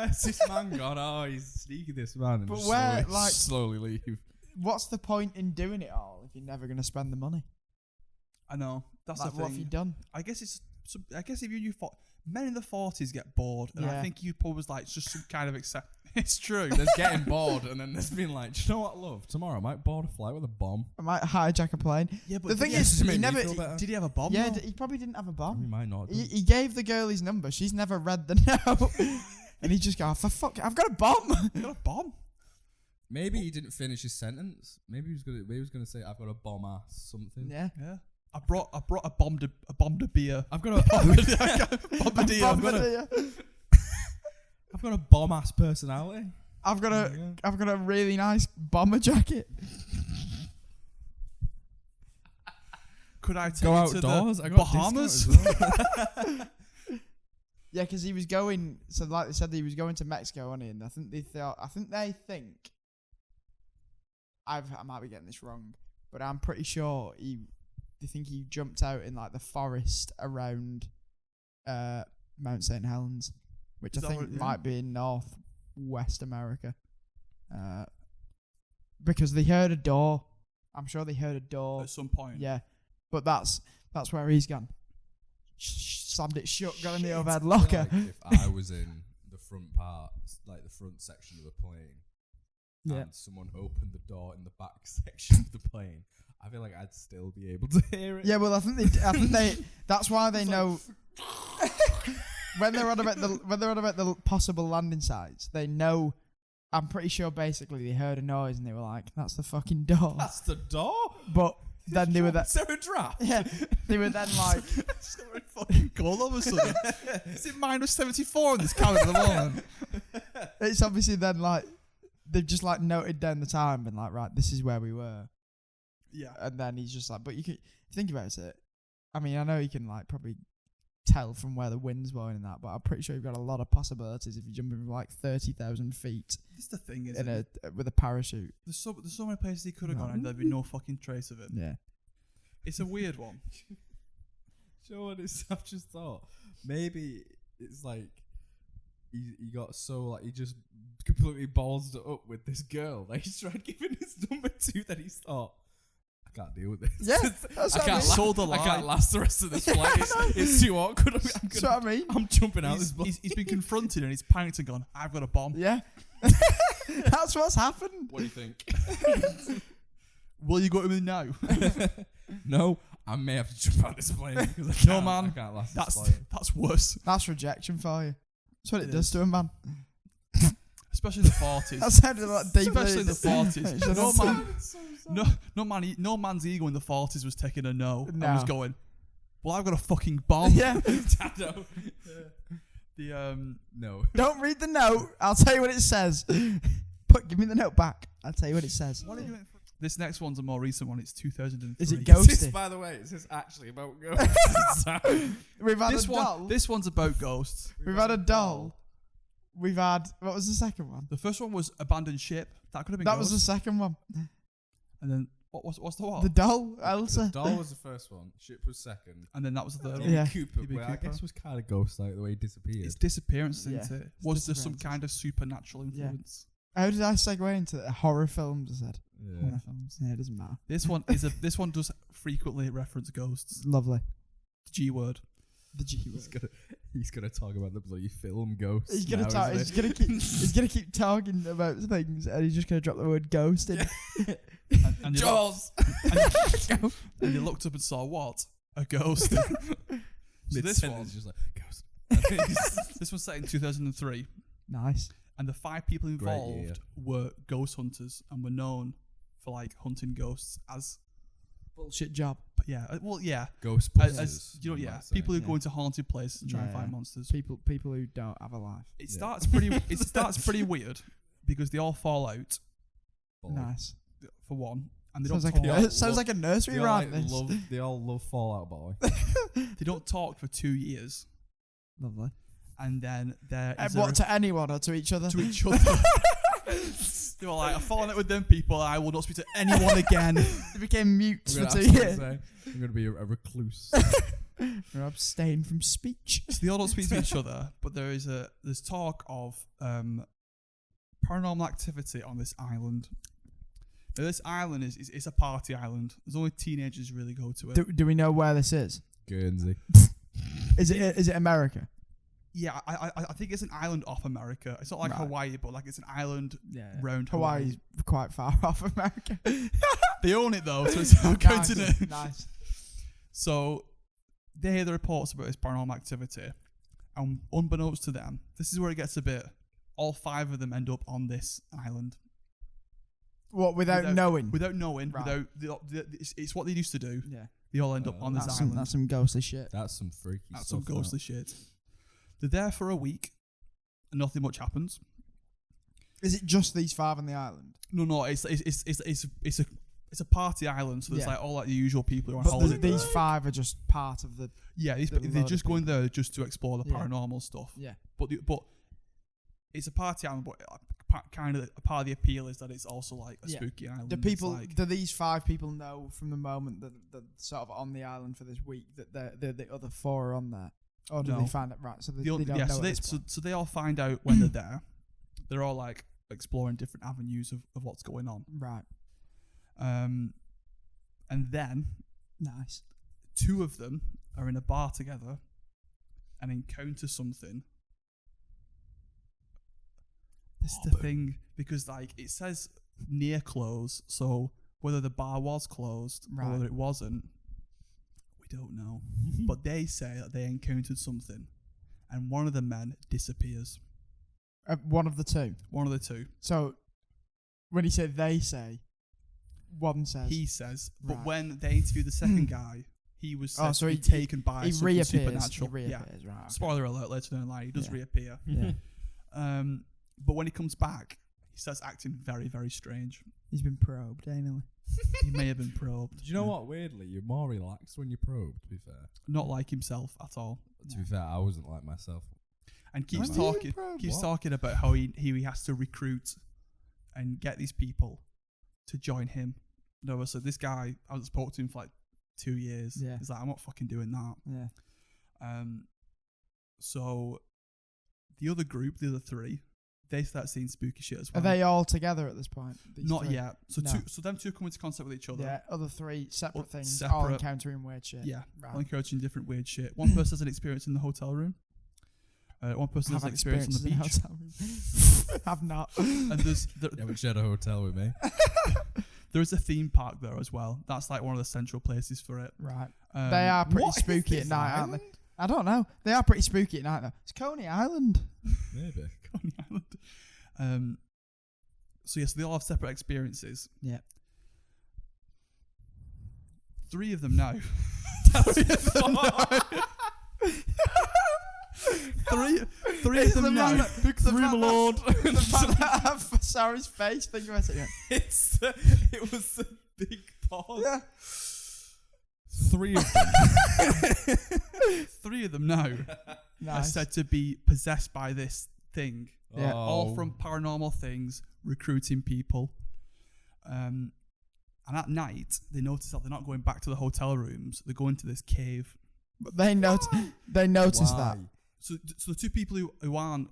man gone? Oh, he's sneaky, this man. And but just where, slowly leave. What's the point in doing it all if you're never going to spend the money? I know. That's like, the thing. What have you done? I guess if you men in the 40s get bored, and I think you probably was like just some kind of It's true. There's getting bored, and then there's been like, do you know what, love? Tomorrow I might board a flight with a bomb. I might hijack a plane. Yeah, but the thing is, he never. Did he have a bomb? Yeah, he probably didn't have a bomb. He might not. He gave the girl his number. She's never read the note, and he just go, "For fuck, I've got a bomb." You got a bomb? Maybe he didn't finish his sentence. Maybe he was gonna say, "I've got a bomb ass," something. Yeah. I brought a bombed beer. I've got a I've got a bomb ass personality. I've got a really nice bomber jacket. Could I take go you outdoors? to the Bahamas? Yeah, because he was going. So, like they said, he was going to Mexico, wasn't he? And I think they think. I might be getting this wrong, but I'm pretty sure they think he jumped out in like the forest around Mount St. Helens, which I think might be in Northwest America, because they heard a door. I'm sure they heard a door at some point. Yeah, but that's where he's gone. Slammed it shut, got in the overhead locker. Like if I was in the front part, like the front section of the plane, and someone opened the door in the back section of the plane, I feel like I'd still be able to hear it. Yeah, well, I think they. That's why they know. when they're on about the possible landing sites, they know. I'm pretty sure basically they heard a noise and they were like, "That's the fucking door." That's the door. But then they were that. Is there a draft? Yeah, they were then like, "It's so fucking cold all of a sudden." Is it -74 in this calendar at the moment? It's obviously then like they've just like noted down the time and like, right, this is where we were. Yeah, and then he's just like, but you can think about it. I mean, I know you can like probably tell from where the wind's blowing and that, but I'm pretty sure you've got a lot of possibilities if you're jumping from like 30,000 feet. That's the thing, isn't it? With a parachute. There's so many places he could have gone and there'd be no fucking trace of it. Yeah, it's a weird one. Sure, what I've just thought. Maybe it's like he got so like he just completely ballsed it up with this girl. Like he tried giving his number to, that he thought, I can't deal with this. Yeah, that's what I mean. I can't last the rest of this flight. It's too awkward. That's what I mean. I'm jumping out this plane. He's been confronted and he's panicked and gone, I've got a bomb. Yeah. That's what's happened. What do you think? Will you go to me now? No, I may have to jump out this plane. No, man. I can't last this flight. That's worse. That's rejection for you. That's what it does to a man. Especially in the 40s. That sounded like deep. Especially in the 40s. No man's ego in the 40s was taking a no. And was going, well, I've got a fucking bomb. Yeah. No. Don't read the note. I'll tell you what it says. Give me the note back. I'll tell you what it says. What are you doing? This next one's a more recent one. It's 2003. Is it ghosty? This, by the way, is this actually about ghosts? We've had a doll. This one's about ghosts. We've had a doll. We've had... What was the second one? The first one was abandoned ship. That could have been That was the second one. And then... What's the what? The doll, Elsa. The doll was the first one. Ship was second. And then that was the third one. Yeah. Cooper, I guess was kind of ghost-like the way he disappeared. It's disappearance, isn't it? Was there some disappearances. kind of supernatural influence? How did I segue into horror films, I said? Yeah. Yeah. Yeah, it doesn't matter. This one does frequently reference ghosts. Lovely. The G word. The G word. He's gonna talk about the bloody film Ghosts. He's gonna now, talk. isn't He's gonna keep. He's gonna keep talking about things, and he's just gonna drop the word ghost in. And you Jaws. and you looked up and saw what? A ghost. So this one, is just like ghost. this was set in 2003, Nice. and the 5 people Great involved year. were ghost hunters and were known for like hunting ghosts as Bullshit job. Ghostbusters. as you know, you yeah, might say. people who Yeah. go into haunted places and try and Yeah. find monsters. People who don't have a life. It Yeah. starts pretty. It starts pretty weird because they all fall out Boy. Nice. for one, and they Sounds don't like talk. all sounds like a nursery They all, rhyme. like, This. they all love Fallout Boy. They don't talk for 2 years, Lovely. and then there is What to anyone or to each other? to each other. They were like, I've fallen out with them people. I will not speak to anyone again. They became mutes I'm for gonna 2 have to years. say, I'm gonna be a recluse. Or abstain from speech. So they all don't speak to each other, but there's talk of paranormal activity on this island. Now, this island is a party island. There's only teenagers who really go to it. Do we know where this is? Guernsey. Is it America? Yeah, I think it's an island off America. It's not like Right. Hawaii, but like it's an island Yeah. round Hawaii's Hawaii. quite far off America. They own it though, so it's not going to know. Nice. So they hear the reports about this paranormal activity, and unbeknownst to them, this is where it gets a bit. All 5 of them end up on this island What, without knowing? without knowing. Right. It's what they used to do. Yeah. They all end up on this That's island. some ghostly shit. That's some freaky That's stuff. some ghostly shit. They're there for a week, and nothing much happens. Is it just these 5 on the island? No, it's a party island, so there's Yeah. like all like the usual people who are on But holiday. these 5 are just part of the. Yeah, the they're load just of going there just to explore the Yeah. paranormal stuff. Yeah. But it's a party island, but kind of a part of the appeal is that it's also like a Yeah. spooky island. Do It's people? like, Do these 5 people know from the moment that they're sort of on the island for this week that the other 4 are on there, or do No. they find it right? So they the only- don't yeah, know. so at they this point. so they all find out when they're there. They're all like exploring different avenues of what's going on. Right. And then Nice. 2 of them are in a bar together and encounter something. This is the thing, because like it says near close, so whether the bar was closed or Right. whether it wasn't, we don't know. But they say that they encountered something, and one of the men disappears. One of the 2. One of the 2. So when you say they say, one says He says, but Right. when they interview the second guy, he was said so to be he- taken by he something reappears. supernatural. He Yeah. reappears. Right. Okay. Spoiler alert, later down the line, he does Yeah. reappear. Yeah. But when he comes back, he starts acting very, very strange. He's been probed, ain't He may have been probed. Do you know what? Weirdly, you're more relaxed when you're probed. To be fair. Not like himself at all. To be fair, I wasn't like myself. And keeps When were you talking probed? keeps What? talking about how he has to recruit and get these people to join him. No, so this guy, I was spoke to him for like 2 years. Yeah. He's like, I'm not fucking doing that. Yeah. So the other group, the other 3, they start seeing spooky shit as Are well. they all together at this point? These Not 3? yet. So No. them 2 come into contact with each other. Yeah. Other 3 separate Well, things, all separate. encountering weird shit. Yeah. Right. All encouraging different weird shit. One person has an experience in the hotel room. One person has Have an experience on the beach. experiences in hotel room. Have not. And there's You haven't shared a hotel with me. there is a theme park there as well. That's like one of the central places for it. Right. They are pretty what is spooky this at night, aren't they? island? I don't know. They are pretty spooky at night though. It's Coney Island. Maybe. Coney Island. So yes, they all have separate experiences. Yeah. 3 of them now. Three of them now. The Lord. The fact that I have Sarah's face. Think about it. Yeah. It was a big pause. Yeah. 3 of them. 3 of them now are Nice. said to be possessed by this thing. Yeah. All from paranormal things, recruiting people. And at night, they notice that they're not going back to the hotel rooms. They're going to this cave. But they notice that. Why? So the 2 people who aren't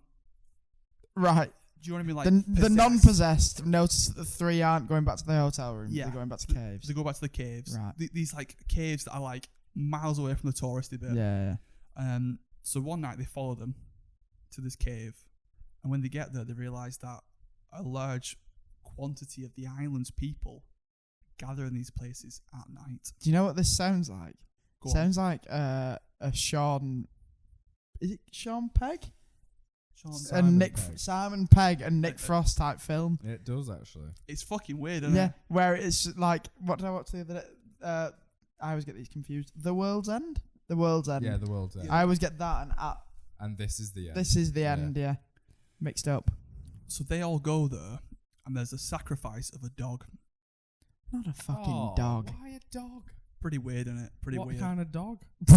Right. you know what I mean? Like the possessed. non-possessed notice that the three aren't going back to the hotel room. Yeah. They're going back to caves. They go back to the caves. Right. These like caves that are like miles away from the touristy bit. Yeah. So one night they follow them to this cave, and when they get there, they realise that a large quantity of the island's people gather in these places at night. Do you know what this sounds like? Go Sounds like a Sean. Is it Sean Pegg? Sean, Simon Pegg and Nick Frost type film. It does actually. it's fucking weird, isn't Yeah, it? where it's like, what did I watch the other day? I always get these confused. The World's End. The World's End. Yeah, the world's end. I always get that And this is the end. this is the end. Yeah, mixed up. So they all go there, and there's a sacrifice of a dog. Not a fucking dog. Why a dog? Pretty weird, isn't it? Pretty what weird. kind of dog? I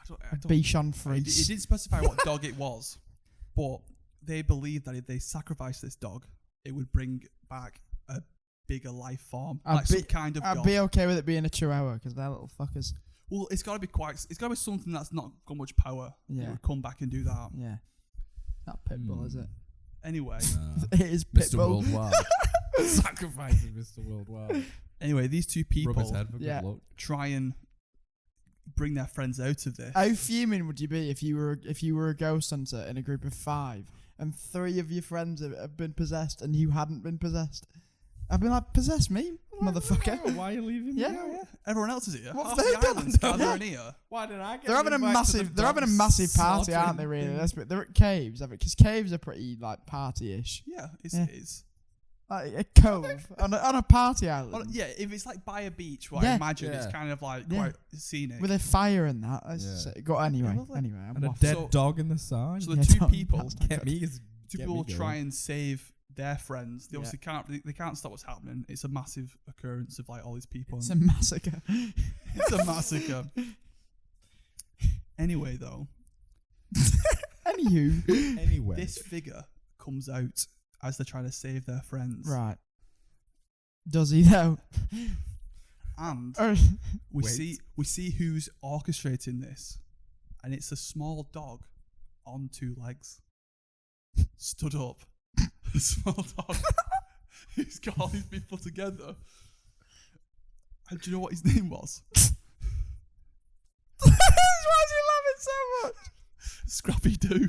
don't, Bichon It Frise. didn't specify what dog it was, but they believe that if they sacrifice this dog, it would bring back a bigger life form, like some kind of I'd god. be okay with it being a chihuahua because they're little fuckers. Well, it's got to be it's got to be something that's not got much power. Yeah. It would come back and do that. Yeah. Not Pitbull, is it? Anyway, It is Mr. Pitbull. Worldwide. Sacrificing Mr. Worldwide. these two Rub his people head for Yeah. good luck. try and bring their friends out of this. How fuming would you be if you were a ghost hunter in a group of 5 and 3 of your friends have been possessed and you hadn't been possessed? I'd be like, possess me, motherfucker. Why are you leaving me? Yeah. out? Everyone else is here. What Half have the they done? island's gathering here. Why did I get They're having a invited to the massive. They're having a dog massive party, aren't slaughtering they? Really? thing? Let's be, they're at caves, because caves are pretty like party-ish. Yeah, Yeah. it is. Like a cove on a party island. Well, yeah, if it's like by a beach, I Yeah. imagine it's Yeah. kind of like Yeah. quite scenic. With a fire and that. Yeah. Go anyway. Yeah, lovely. Anyway, I'm And a waffling. dead So- dog in the side. so the Yeah, two don't- people, that's not Get good. me. two get people me will try going. and save their friends. They Yeah. obviously can't. They can't stop what's happening. It's a massive occurrence of like all these people. It's a massacre. It's a massacre. Anyway, though, Anywho. Anyway. this figure comes out as they're trying to save their friends, Right. Does he though? and Or- we Wait. see who's orchestrating this, and it's a small dog on 2 legs, stood up. A small dog who's got all these people together. And do you know what his name was? Why is he laughing so much? Scrappy Doo.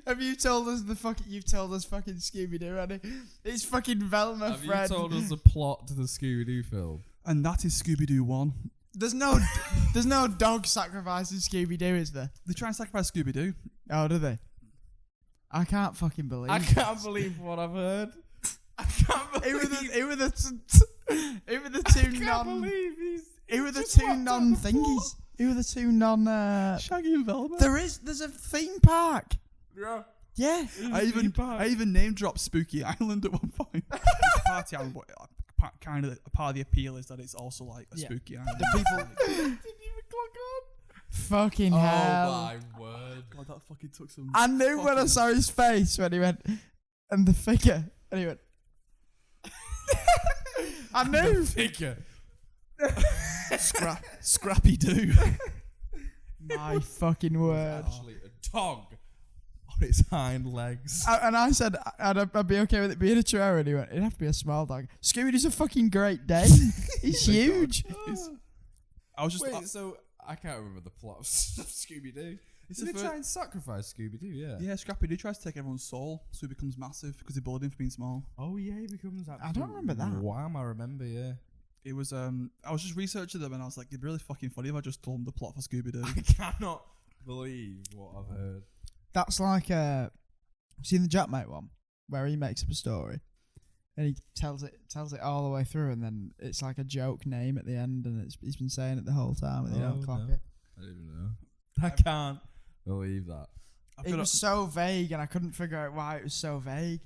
Have you told us you've told us fucking Scooby Doo, Annie? It's fucking Velma, Have Fred. you told us the plot to the Scooby-Doo film? And that is Scooby Doo 1. There's no dog sacrifice in Scooby Doo, is there? They try and sacrifice Scooby Doo. Oh, do they? I can't fucking believe. I this. can't believe what I've heard. I can't believe. Who were the two non? Who were the just two whacked non on the thingies? Who were the two non? Shaggy and Velma. There's a theme park. Yeah. Yeah. I even name dropped Spooky Island at one point. It's a party island, but kind of a part of the appeal is that it's also like a Yeah. spooky island. The people. Didn't even clock on. Fucking Oh hell. my word. God, that fucking took some. I knew when I fucking- saw his face when he went, and the figure, and he went. I knew. Figure. Scrappy Doo. My fucking word. Actually, a dog on its hind legs. And I said I'd be okay with it being a chihuahua, and he went, it'd have to be a small dog. Scooby-Doo's a fucking Great Dane. He's huge. I was just. Wait, so I can't remember the plot of Scooby-Doo. It's Did the they fir- try and sacrifice Scooby-Doo? Yeah. Yeah, Scrappy Doo tries to take everyone's soul, so he becomes massive because they bullied him for being small. Oh yeah, he becomes. I don't remember that. Wow, I remember. Yeah. It was I was just researching them and I was like, it'd be really fucking funny if I just told them the plot for Scooby Doo. I cannot believe what I've heard. That's like seen the Jackmate one where he makes up a story and he tells it all the way through, and then it's like a joke name at the end, and he's been saying it the whole time, and they don't clock no. it. I didn't even know. I can't believe that. I've It got was so vague, and I couldn't figure out why it was so vague.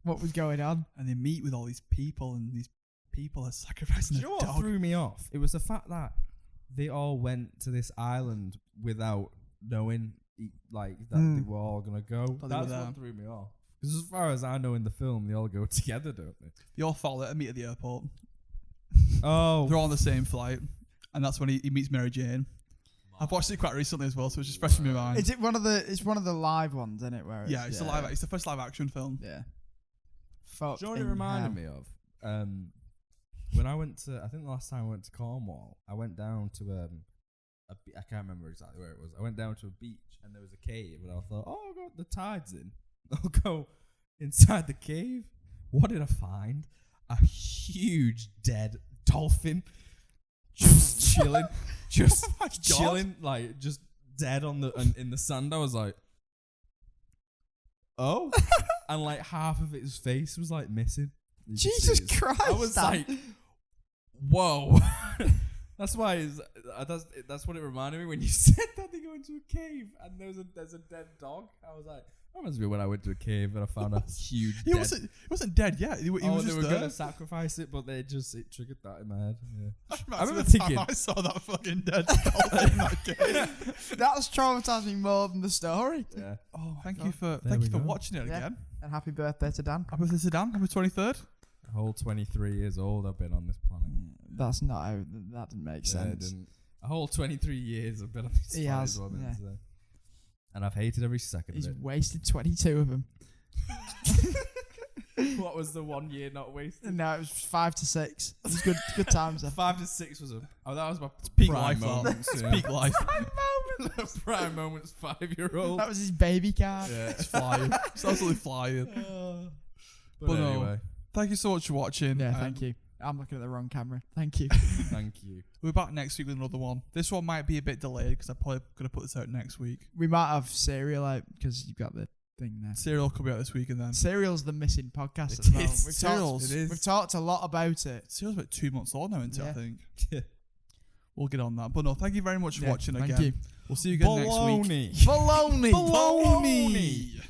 What was going on? and they meet with all these people, and these people are sacrificing Do you know a what dog. threw me off? It was the fact that they all went to this island without knowing, that they were all gonna go. Thought they were That's there. what threw me off. Because as far as I know in the film, they all go together, don't they? They all follow and meet at the airport. Oh, They're all on the same flight, and that's when he meets Mary Jane. I've watched it quite recently as well, so it's just fresh in my mind. Is it one of the? It's one of the live ones, isn't it? Where Yeah, it's it's the first live action film. Yeah. Fuck. Do you know what it reminded me of? When I went to, I think the last time I went to Cornwall, I went down to I can't remember exactly where it was. I went down to a beach and there was a cave, and I thought, oh god, the tide's in. I'll go inside the cave. What did I find? A huge dead dolphin, just chilling, just chilling, like just dead on in the sand. I was like, oh, and like half of its face was like missing. Jesus Christ! I was like, whoa. That's why that's what it reminded me when you said that they go into a cave and there's a dead dog. I was like, that reminds me when I went to a cave and I found a huge. He wasn't dead yet. He was they just were there. gonna sacrifice it, but it triggered that in my head. Yeah. I remember the time thinking- I saw that fucking dead dolphin in that cave. That's traumatized me more than the story. Yeah. Oh, thank God. you for There we go. watching it Yeah. again. And happy birthday to Dan. Happy birthday to Dan. Happy 23rd. A whole 23 years old I've been on this planet. That's not how. That didn't make Yeah, it sense. didn't. A whole 23 years I've been on this He planet. has, is what I meant yeah. to say. And I've hated every second He's of wasted 22 of them. it. What was the 1 year not wasted? No, it was 5 to 6. It was good times. Then. 5 to 6 was that was my Peak prime life, that. moments. It's yeah. peak life. Prime moments, 5-year-old. That was his baby card. Yeah. It's flying. It's absolutely flying. But no. anyway, Thank you so much for watching. Yeah, thank you. I'm looking at the wrong camera. Thank you. thank you. We're back next week with another one. This one might be a bit delayed because I'm probably going to put this out next week. We might have Serial out because you've got the thing there. Serial will be out this week and then. Serial's the missing podcast It at the moment. is. Serial's- It is. We've talked a lot about it. Serial's about 2 months old now, isn't it, I Yeah. think? Yeah. We'll get on that. But no, thank you very much for Yeah, watching thank again. you. We'll see you again next week. Baloney. Baloney. Baloney.